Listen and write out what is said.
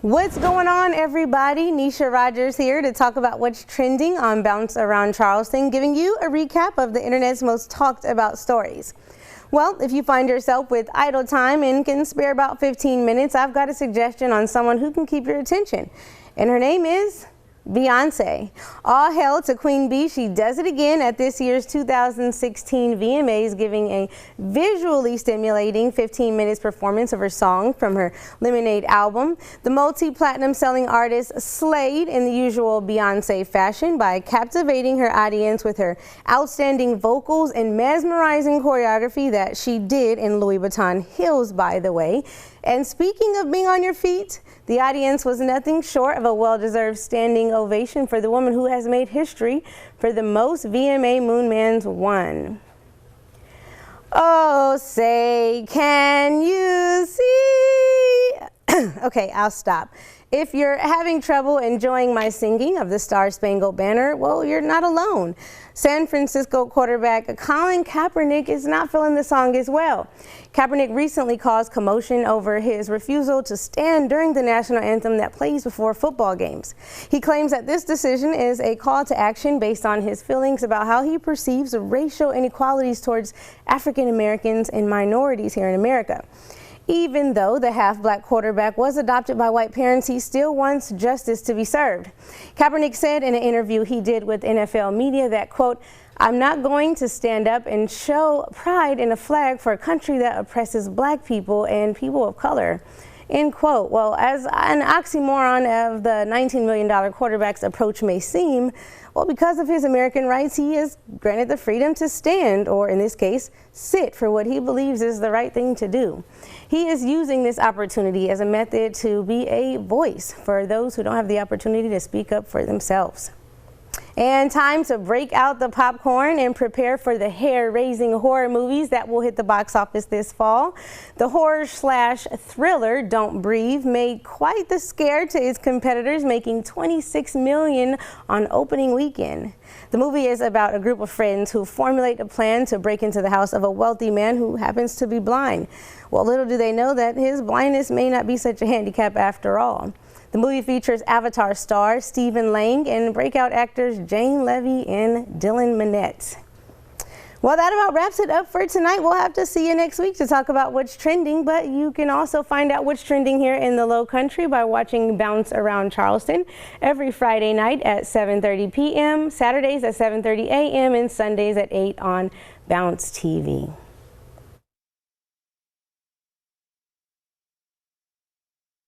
What's going on, everybody? NEISHA Rogers here to talk about what's trending on Bounce Around Charleston, giving you a recap of the internet's most talked about stories. Well, if you find yourself with idle time and can spare about 15 minutes, I've got a suggestion on someone who can keep your attention. And her name is Beyonce. All hail to Queen Bee. She does it again at this year's 2016 VMAs, giving a visually stimulating 15 minutes performance of her song from her Lemonade album. The multi-platinum selling artist slayed in the usual Beyonce fashion by captivating her audience with her outstanding vocals and mesmerizing choreography that she did in Louis Vuitton heels, by the way. And speaking of being on your feet, the audience was nothing short of a well-deserved standing ovation for the woman who has made history for the most VMA Moonmans won. Oh, say, can you see? Okay, I'll stop. If you're having trouble enjoying my singing of the Star-Spangled Banner, well, you're not alone. San Francisco quarterback Colin Kaepernick is not feeling the song as well. Kaepernick recently caused commotion over his refusal to stand during the national anthem that plays before football games. He claims that this decision is a call to action based on his feelings about how he perceives racial inequalities towards African Americans and minorities here in America. Even though the half-black quarterback was adopted by white parents, he still wants justice to be served. Kaepernick said in an interview he did with NFL media that, quote, "I'm not going to stand up and show pride in a flag for a country that oppresses black people and people of color," end quote. Well, as an oxymoron of the $19 million quarterback's approach may seem, well, because of his American rights, he is granted the freedom to stand, or in this case, sit for what he believes is the right thing to do. He is using this opportunity as a method to be a voice for those who don't have the opportunity to speak up for themselves. And time to break out the popcorn and prepare for the hair-raising horror movies that will hit the box office this fall. The horror/thriller Don't Breathe made quite the scare to its competitors, making $26 million on opening weekend. The movie is about a group of friends who formulate a plan to break into the house of a wealthy man who happens to be blind. Well, little do they know that his blindness may not be such a handicap after all. The movie features Avatar star Stephen Lang and breakout actors Jane Levy and Dylan Minnette. Well, that about wraps it up for tonight. We'll have to see you next week to talk about what's trending, but you can also find out what's trending here in the Low Country by watching Bounce Around Charleston every Friday night at 7:30 p.m., Saturdays at 7:30 a.m., and Sundays at 8 on Bounce TV.